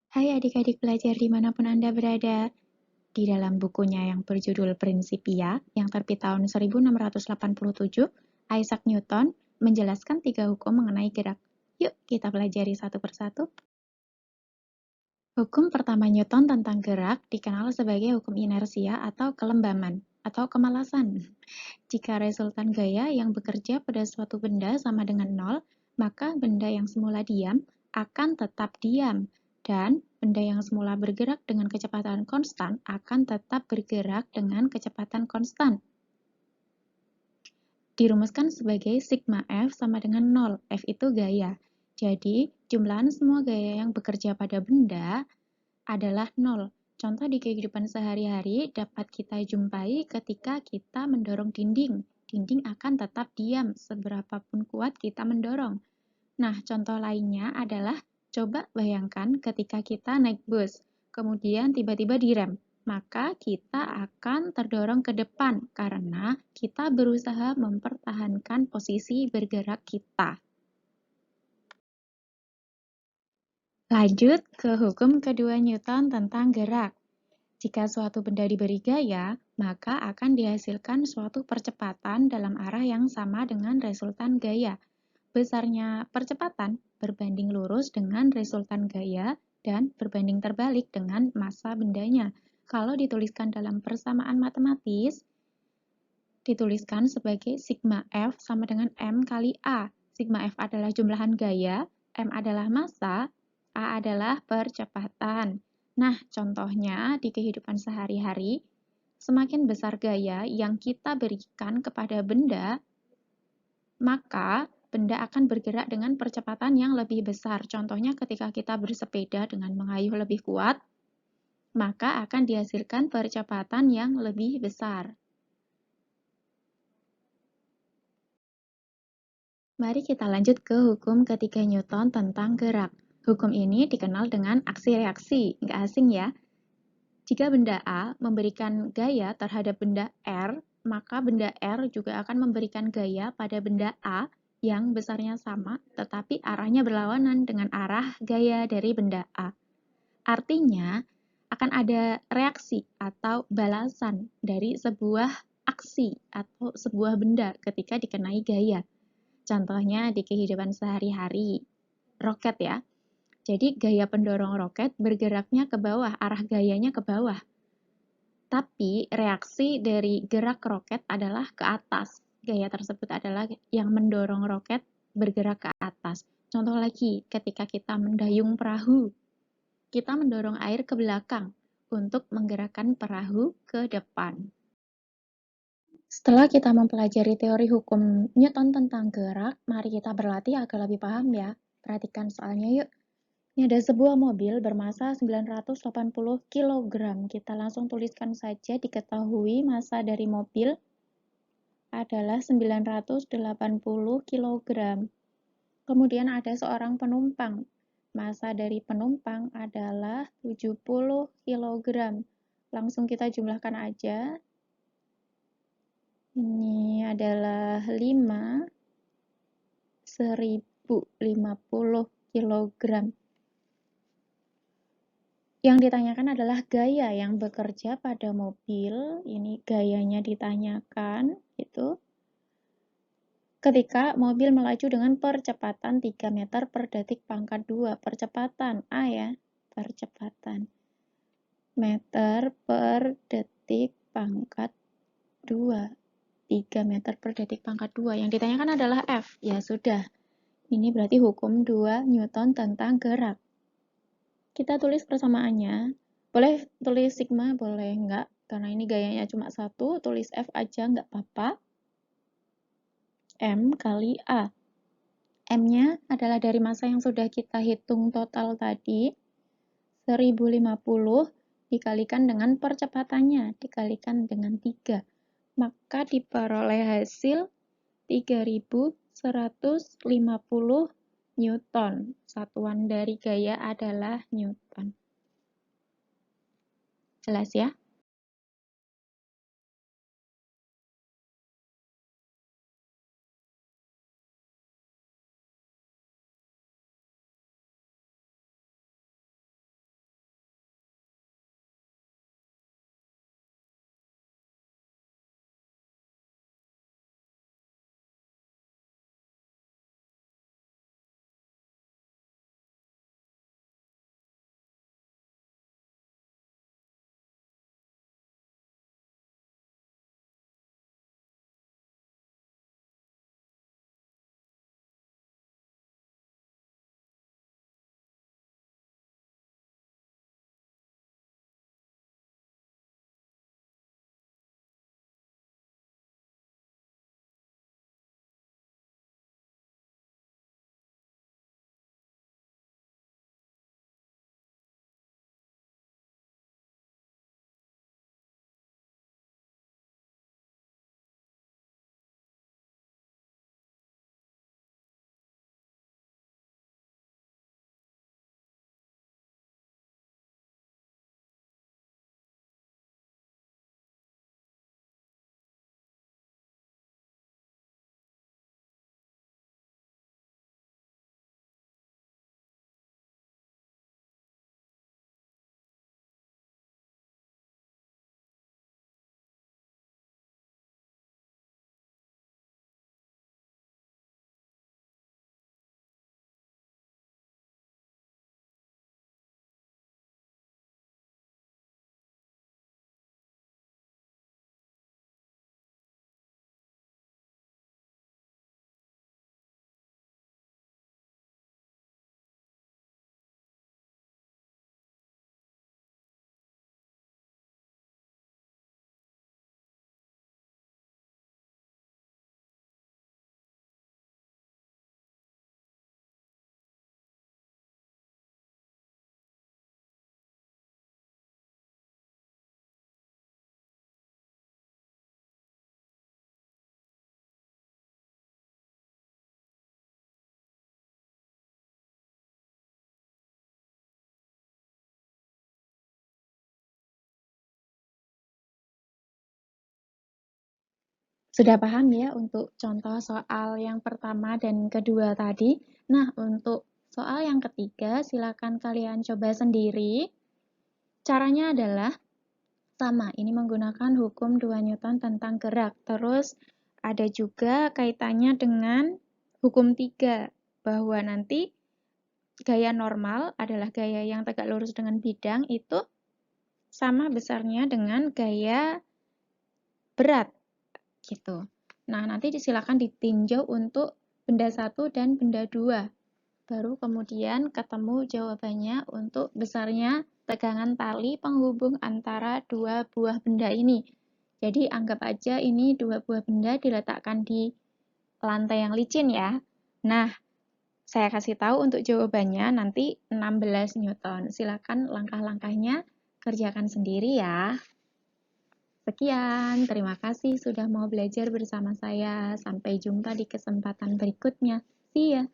Hai adik-adik pelajar dimanapun Anda berada, di dalam bukunya yang berjudul Principia, yang terbit tahun 1687, Isaac Newton menjelaskan 3 hukum mengenai gerak. Yuk kita pelajari satu persatu. Hukum pertama Newton tentang gerak dikenal sebagai hukum inersia atau kelembaman, atau kemalasan. Jika resultan gaya yang bekerja pada suatu benda sama dengan 0, maka benda yang semula diam akan tetap diam, dan benda yang semula bergerak dengan kecepatan konstan akan tetap bergerak dengan kecepatan konstan. Dirumuskan sebagai sigma F sama dengan 0. F itu gaya. Jadi, jumlahan semua gaya yang bekerja pada benda adalah 0. Contoh di kehidupan sehari-hari dapat kita jumpai ketika kita mendorong dinding. Dinding akan tetap diam seberapapun kuat kita mendorong. Nah, contoh lainnya adalah coba bayangkan ketika kita naik bus, kemudian tiba-tiba direm. Maka kita akan terdorong ke depan karena kita berusaha mempertahankan posisi bergerak kita. Lanjut ke hukum kedua Newton tentang gerak. Jika suatu benda diberi gaya, maka akan dihasilkan suatu percepatan dalam arah yang sama dengan resultan gaya. Besarnya percepatan berbanding lurus dengan resultan gaya dan berbanding terbalik dengan massa bendanya. Kalau dituliskan dalam persamaan matematis, dituliskan sebagai sigma F sama dengan M kali A. Sigma F adalah jumlahan gaya, M adalah massa, A adalah percepatan. Nah, contohnya di kehidupan sehari-hari, semakin besar gaya yang kita berikan kepada benda, maka benda akan bergerak dengan percepatan yang lebih besar. Contohnya ketika kita bersepeda dengan mengayuh lebih kuat, maka akan dihasilkan percepatan yang lebih besar. Mari kita lanjut ke hukum ketiga Newton tentang gerak. Hukum ini dikenal dengan aksi reaksi, nggak asing ya. Jika benda A memberikan gaya terhadap benda R, maka benda R juga akan memberikan gaya pada benda A yang besarnya sama, tetapi arahnya berlawanan dengan arah gaya dari benda A. Artinya, akan ada reaksi atau balasan dari sebuah aksi atau sebuah benda ketika dikenai gaya. Contohnya di kehidupan sehari-hari, roket ya. Jadi gaya pendorong roket bergeraknya ke bawah, arah gayanya ke bawah. Tapi reaksi dari gerak roket adalah ke atas. Gaya tersebut adalah yang mendorong roket bergerak ke atas. Contoh lagi, ketika kita mendayung perahu, kita mendorong air ke belakang untuk menggerakkan perahu ke depan. Setelah kita mempelajari teori hukum Newton tentang gerak, mari kita berlatih agar lebih paham ya. Perhatikan soalnya yuk. Ini ada sebuah mobil bermassa 980 kg. Kita langsung tuliskan saja, diketahui massa dari mobil adalah 980 kg. Kemudian ada seorang penumpang. Massa dari penumpang adalah 70 kg. Langsung kita jumlahkan aja. Ini adalah 5, 1050 kg. Yang ditanyakan adalah gaya yang bekerja pada mobil. Ini gayanya ditanyakan, gitu. Ketika mobil melaju dengan percepatan 3 meter per detik pangkat 2. Percepatan A ya, percepatan. Meter per detik pangkat 2. 3 meter per detik pangkat 2. Yang ditanyakan adalah F. Ya sudah, ini berarti hukum 2 Newton tentang gerak. Kita tulis persamaannya. Boleh tulis sigma, boleh enggak. Karena ini gayanya cuma 1, tulis F aja enggak apa-apa. M kali A. M-nya adalah dari massa yang sudah kita hitung total tadi. 1050 dikalikan dengan percepatannya, dikalikan dengan 3. Maka diperoleh hasil 3150 Newton. Satuan dari gaya adalah Newton. Jelas ya? Sudah paham ya untuk contoh soal yang pertama dan kedua tadi? Nah, untuk soal yang ketiga, silakan kalian coba sendiri. Caranya adalah sama, ini menggunakan hukum 2 Newton tentang gerak. Terus ada juga kaitannya dengan hukum 3, bahwa nanti gaya normal adalah gaya yang tegak lurus dengan bidang itu sama besarnya dengan gaya berat gitu. Nah, nanti disilakan ditinjau untuk benda 1 dan benda 2. Baru kemudian ketemu jawabannya untuk besarnya tegangan tali penghubung antara dua buah benda ini. Jadi anggap aja ini dua buah benda diletakkan di lantai yang licin ya. Nah, saya kasih tahu untuk jawabannya nanti 16 Newton. Silakan langkah-langkahnya kerjakan sendiri ya. Sekian, terima kasih sudah mau belajar bersama saya. Sampai jumpa di kesempatan berikutnya. See ya!